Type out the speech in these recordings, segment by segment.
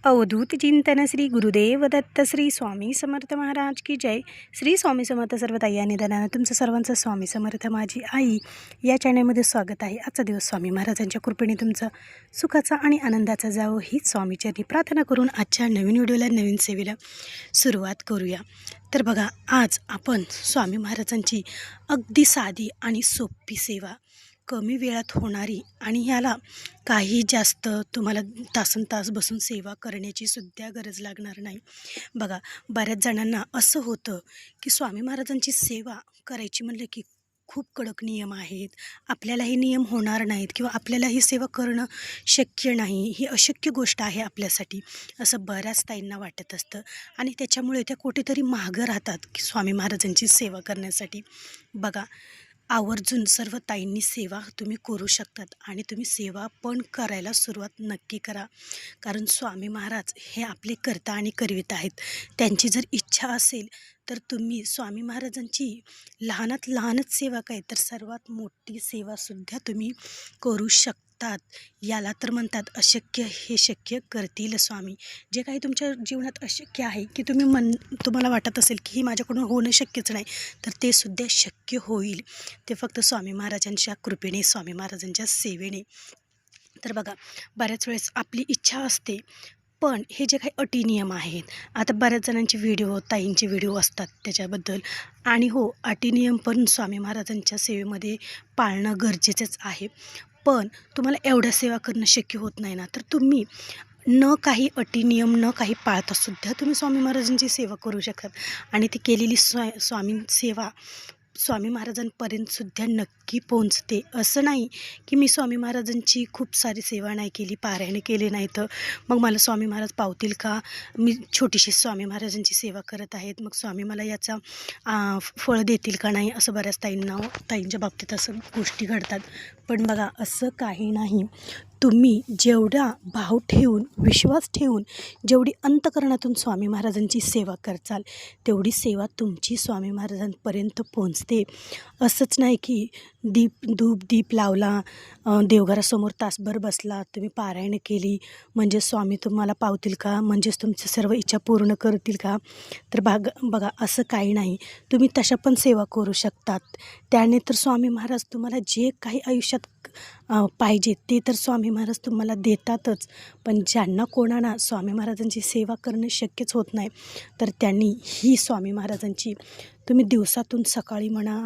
अवधूत चिंतन श्री गुरुदेव दत्त श्री स्वामी समर्थ महाराज की जय. श्री स्वामी समर्थ सर्व ताई आणि निदानानं तुमचं सर्वांचं स्वामी समर्थ माझी आई या चॅनलमध्ये स्वागत आहे. आजचा दिवस स्वामी महाराजांच्या कृपेने तुमचा सुखाचा आणि आनंदाचा जावो हीच स्वामीचरणी प्रार्थना करून आजच्या नवीन व्हिडिओला नवीन सेवेला सुरुवात करूया. तर बघा, आज आपण स्वामी महाराजांची अगदी साधी आणि सोपी सेवा, कमी वेळात होणारी आणि ह्याला काही जास्त तुम्हाला तासनतास बसून सेवा करण्याची सुद्धा गरज लागणार नाही. बघा, बऱ्याच जणांना असं होतं की स्वामी महाराजांची सेवा करायची म्हणलं की खूप कडक नियम आहेत, आपल्याला हे नियम होणार नाहीत किंवा आपल्याला ही सेवा करणं शक्य नाही, ही अशक्य गोष्ट आहे आपल्यासाठी, असं बऱ्याच ताईंना वाटत असतं. आणि त्याच्यामुळे त्या कुठेतरी मागं राहतात की स्वामी महाराजांची सेवा करण्यासाठी. बघा, आवर्जून सर्व ताईंनी सेवा तुम्ही करू शकतात आणि तुम्ही सेवा पण करायला सुरुवात नक्की करा. कारण स्वामी महाराज हे आपले कर्ता आणि करविता आहेत. त्यांची जर इच्छा असेल तर तुम्ही स्वामी महाराजांची लहानात लहानच सेवा काय तर सर्वात मोठी सेवासुद्धा तुम्ही करू शकतात. याला तर म्हणतात अशक्य हे शक्य करतील स्वामी. जे काही तुमच्या जीवनात अशक्य आहे की तुम्हाला वाटत असेल की ही माझ्याकडून होणं शक्यच नाही, तर ते सुद्धा शक्य होईल. ते फक्त स्वामी महाराजांच्या कृपेने, स्वामी महाराजांच्या सेवेने. तर बघा, बऱ्याच वेळेस आपली इच्छा असते, पण हे जे काही अटी नियम आहेत, आता बऱ्याच जणांचे व्हिडिओ, ताईंचे व्हिडिओ असतात त्याच्याबद्दल. आणि हो, अटी नियम पण स्वामी महाराजांच्या सेवेमध्ये पाळणं गरजेचंच आहे. पण तुम्हाला एवढ्या सेवा करणं शक्य होत नाही ना, तर तुम्ही न काही अटी नियम न काही पाळतासुद्धा तुम्ही स्वामी महाराजांची सेवा करू शकतात. आणि ती केलेली स्वामी सेवा स्वामी महाराजांपर्यंतसुद्धा नक्की पोहोचते. असं नाही की मी स्वामी महाराजांची खूप सारी सेवा नाही केली, पारायण केले नाही, तर मग मला स्वामी महाराज पावतील का, मी छोटीशी स्वामी महाराजांची सेवा करत आहेत, मग स्वामी मला याचा फळ देतील का नाही, असं बऱ्याच ताईंच्या बाबतीत असं गोष्टी घडतात. पण बघा, असं काही नाही. तुम्ही जेवढा भाव ठेवून, विश्वास ठेवून, जेवढी अंतकरणातून स्वामी महाराजांची सेवा करचाल, तेवढी सेवा तुमची स्वामी महाराजांपर्यंत पोहोचते. असंच नाही की दीप लावला, देवघरासमोर तासभर बसला, तुम्ही पारायण केली म्हणजे स्वामी तुम्हाला पावतील का, म्हणजेच तुमच्या सर्व इच्छा पूर्ण करतील का. तर बघा, असं काही नाही. तुम्ही तशा पण सेवा करू शकतात. त्याने तर स्वामी महाराज तुम्हाला जे काही आयुष्यात पाहिजे ते तर स्वामी महाराज तुम्हाला देतातच. पण ज्यांना कोणाला स्वामी महाराजांची सेवा करणं शक्यच होत नाही, तर त्यांनी ही स्वामी महाराजांची तुम्ही दिवसातून सकाळी म्हणा,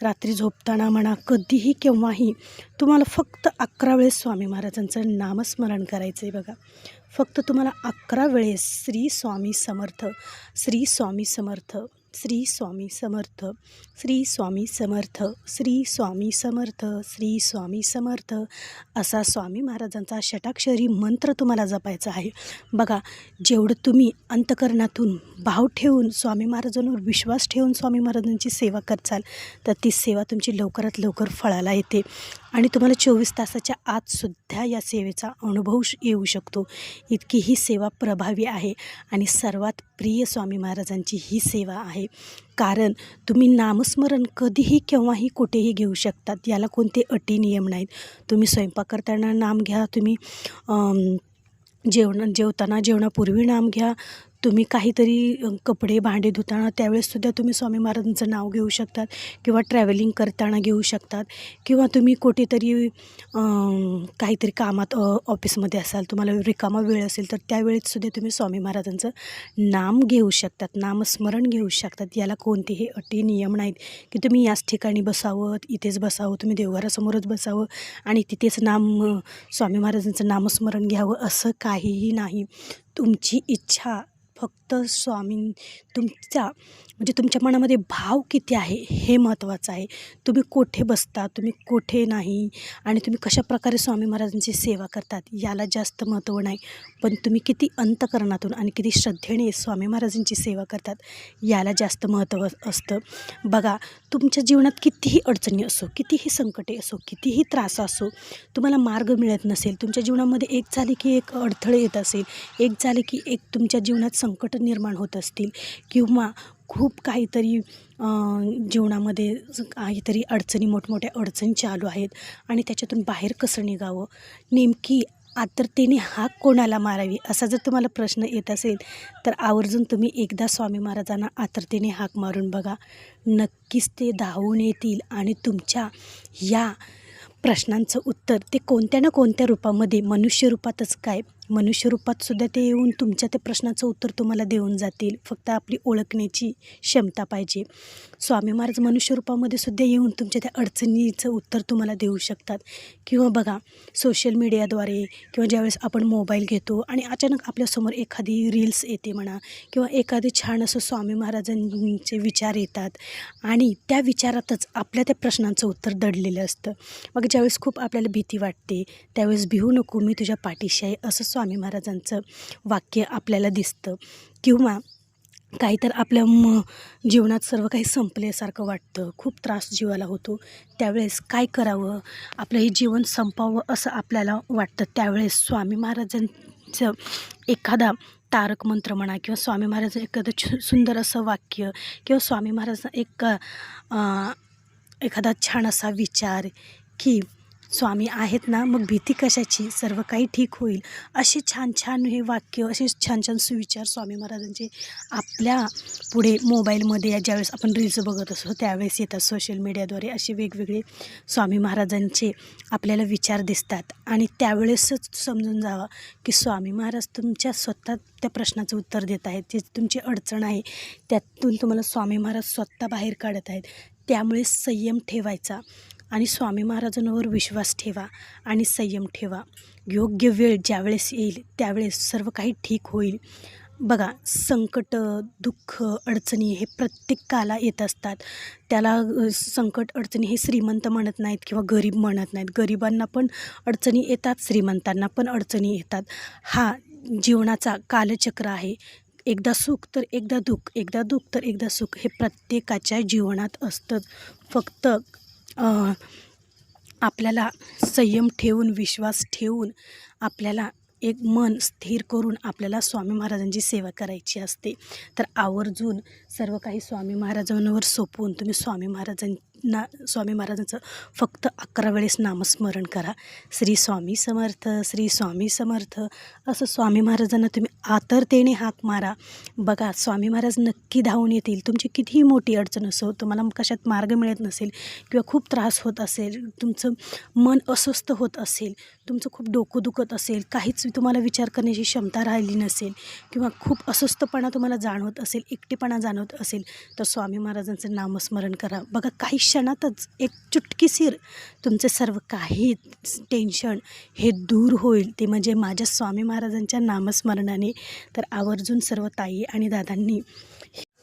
रात्री झोपताना म्हणा, कधीही केव्हाही तुम्हाला फक्त 11 वेळेस स्वामी महाराजांचं नामस्मरण करायचं आहे. बघा, फक्त तुम्हाला 11 वेळेस श्री स्वामी समर्थ, श्री स्वामी समर्थ, श्री स्वामी समर्थ, श्री स्वामी समर्थ, श्री स्वामी समर्थ, श्री स्वामी समर्थ असा स्वामी महाराजांचा षटाक्षरी मंत्र तुम्हाला जपायचा आहे. बघा, जेवढं तुम्ही अंतकरणातून भाव ठेवून, स्वामी महाराजांवर विश्वास ठेवून स्वामी महाराजांची सेवा करचाल, तर ती सेवा तुमची लवकरात लवकर फळाला येते आणि तुम्हाला 24 तासाच्या आतसुद्धा या सेवेचा अनुभव येऊ शकतो. इतकी ही सेवा प्रभावी आहे आणि सर्वात प्रिय स्वामी महाराजांची ही सेवा आहे. कारण तुम्ही नामस्मरण कधीही केव्हाही कुठेही घेऊ शकतात. याला कोणते अटी नियम नाहीत. तुम्ही स्वयंपाक करताना नाम घ्या, तुम्ही जेवणापूर्वी नाम घ्या, तुम्ही काहीतरी कपडे भांडे धुताना त्यावेळेससुद्धा तुम्ही स्वामी महाराजांचं नाव घेऊ शकतात, किंवा ट्रॅव्हलिंग करताना घेऊ शकतात, किंवा तुम्ही कुठेतरी काहीतरी कामात ऑफिसमध्ये असाल, तुम्हाला रिकामा वेळ असेल, तर त्यावेळेससुद्धा तुम्ही स्वामी महाराजांचं नाम घेऊ शकतात, नामस्मरण घेऊ शकतात. याला कोणतेही अटी नियम नाहीत की तुम्ही याच ठिकाणी बसावं, इथेच बसावं, तुम्ही देवघरासमोरच बसावं आणि तिथेच स्वामी महाराजांचं नामस्मरण घ्यावं, असं काहीही नाही. तुमची इच्छा फक्त तुमच्या मनामध्ये भाव किती आहे हे महत्त्वाचं आहे. तुम्ही कोठे बसता, तुम्ही कोठे नाही, आणि तुम्ही कशाप्रकारे स्वामी महाराजांची सेवा करतात याला जास्त महत्त्व नाही. पण तुम्ही किती अंतकरणातून आणि किती श्रद्धेने स्वामी महाराजांची सेवा करतात याला जास्त महत्त्व असतं. बघा, तुमच्या जीवनात कितीही अडचणी असो, कितीही संकटे असो, कितीही त्रास असो, तुम्हाला मार्ग मिळत नसेल, तुमच्या जीवनामध्ये एक झाले की एक अडथळे येत असेल, एक झाले की एक तुमच्या जीवनात संकट निर्माण होत असतील, किंवा खूप काहीतरी जीवनामध्ये काहीतरी मोठमोठ्या अडचणी चालू आहेत आणि त्याच्यातून बाहेर कसं निघावं, नेमकी आतुरतेने हाक कोणाला मारावी असा जर तुम्हाला प्रश्न येत असेल तर आवर्जून तुम्ही एकदा स्वामी महाराजांना आतुरतेने हाक मारून बघा. नक्कीच ते धावून येतील आणि तुमच्या या प्रश्नांचं उत्तर ते कोणत्या ना कोणत्या रूपामध्ये, मनुष्य रूपातच काय, मनुष्य रूपात सुद्धा ते येऊन तुमच्या त्या प्रश्नाचं उत्तर तुम्हाला देऊन जातील. फक्त आपली ओळखण्याची क्षमता पाहिजे. स्वामी महाराज मनुष्य रूपामध्ये सुद्धा येऊन तुमच्या त्या अडचणीचं उत्तर तुम्हाला देऊ शकतात. किंवा बघा, सोशल मीडियाद्वारे किंवा ज्यावेळेस आपण मोबाईल घेतो आणि अचानक आपल्यासमोर एखादी रील्स येते म्हणा, किंवा एखादे छान असं स्वामी महाराजांचे विचार येतात आणि त्या विचारातच आपल्या त्या प्रश्नांचं उत्तर दडलेलं असतं. मग ज्यावेळेस खूप आपल्याला भीती वाटते त्यावेळेस भिवू नको, मी तुझ्या पाठीशी आहे, असं स्वामी महाराजांचं वाक्य आपल्याला दिसतं. किंवा काही तर आपल्या जीवनात सर्व काही संपल्यासारखं वाटतं, खूप त्रास जीवाला होतो, त्यावेळेस काय करावं, आपलं हे जीवन संपावं असं आपल्याला वाटतं. त्यावेळेस स्वामी महाराजांचं एखादा तारक मंत्र म्हणा, किंवा स्वामी महाराजांचं एखादं सुंदर असं वाक्य, किंवा स्वामी महाराजांचा एखादा छान असा विचार की स्वामी आहेत ना, मग भीती कशाची, सर्व काही ठीक होईल, असे छान छान हे वाक्य, असे छान छान सुविचार स्वामी महाराजांचे आपल्या पुढे मोबाईलमध्ये ज्यावेळेस आपण रील्स बघत असतो त्यावेळेस येतात. सोशल मीडियाद्वारे असे वेगवेगळे स्वामी महाराजांचे आपल्याला विचार दिसतात आणि त्यावेळेसच समजून जावं की स्वामी महाराज तुमच्या स्वतः त्या प्रश्नाचं उत्तर देत आहेत. जे तुमची अडचण आहे त्यातून तुम्हाला स्वामी महाराज स्वतः बाहेर काढत आहेत. त्यामुळे संयम ठेवायचा आणि स्वामी महाराजांवर विश्वास ठेवा आणि संयम ठेवा. योग्य वेळ ज्यावेळेस येईल त्यावेळेस सर्व काही ठीक होईल. बघा, संकट, दुःख, अडचणी हे प्रत्येकाला येत असतात. त्याला संकट, अडचणी हे श्रीमंत म्हणत नाहीत किंवा गरीब म्हणत नाहीत. गरिबांना पण अडचणी येतात, श्रीमंतांना पण अडचणी येतात. हा जीवनाचा कालचक्र आहे. एकदा सुख तर एकदा दुःख, एकदा दुःख तर एकदा सुख, हे प्रत्येकाच्या जीवनात असतंच. फक्त आपल्याला संयम ठेवून, विश्वास ठेवून, आपल्याला एक मन स्थिर करून आपल्याला स्वामी महाराजांची सेवा करायची असते. तर आवर्जून सर्व काही स्वामी महाराजांवर सोपवून तुम्ही स्वामी महाराजांचं फक्त 11 वेळेस नामस्मरण करा. श्री स्वामी समर्थ, श्री स्वामी समर्थ, असं स्वामी महाराजांना तुम्ही आतुरतेने हाक मारा. बघा, स्वामी महाराज नक्की धावून येतील. तुमची कितीही मोठी अडचण असो, तुम्हाला कशात मार्ग मिळत नसेल किंवा खूप त्रास होत असेल, तुमचं मन अस्वस्थ होत असेल, तुमचं खूप डोकं दुखत असेल, काहीच तुम्हाला विचार करण्याची क्षमता राहिली नसेल, किंवा खूप अस्वस्थपणा तुम्हाला जाणवत असेल, एकटेपणा जाणवत असेल, तर स्वामी महाराजांचं नामस्मरण करा. बघा, काही क्षणातच एक चुटकीसर तुमचे सर्व काही टेन्शन हे दूर होईल. ते म्हणजे माझ्या स्वामी महाराजांच्या नामस्मरणाने. तर आवर्जून सर्व ताई आणि दादांनी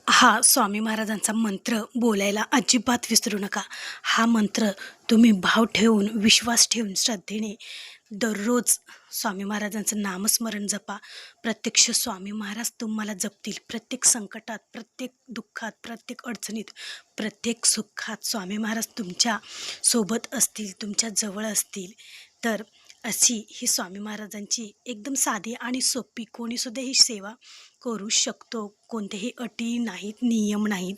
हा स्वामी महाराजांचा मंत्र बोलायला अजिबात विसरू नका. हा मंत्र तुम्ही भाव ठेवून, विश्वास ठेवून, श्रद्धेने दररोज स्वामी महाराजांचं नामस्मरण जपा. प्रत्यक्ष स्वामी महाराज तुम्हाला जपतील. प्रत्येक संकटात, प्रत्येक दुःखात, प्रत्येक अडचणीत, प्रत्येक सुखात स्वामी महाराज तुमच्या सोबत असतील, तुमच्या जवळ असतील. तर अशी ही स्वामी महाराजांची एकदम साधी आणि सोपी, कोणीसुद्धा ही सेवा करू शकतो. कोणतेही अटी नाहीत, नियम नाहीत.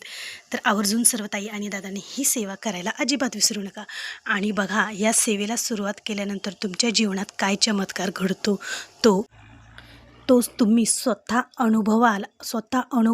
तर आवर्जून सर्व ताई आणि दादांनी ही सेवा करायला अजिबात विसरू नका. आणि बघा, या सेवेला सुरुवात केल्यानंतर तुमच्या जीवनात काय चमत्कार घडतो तो तुम्ही स्वतः अनुभवाल.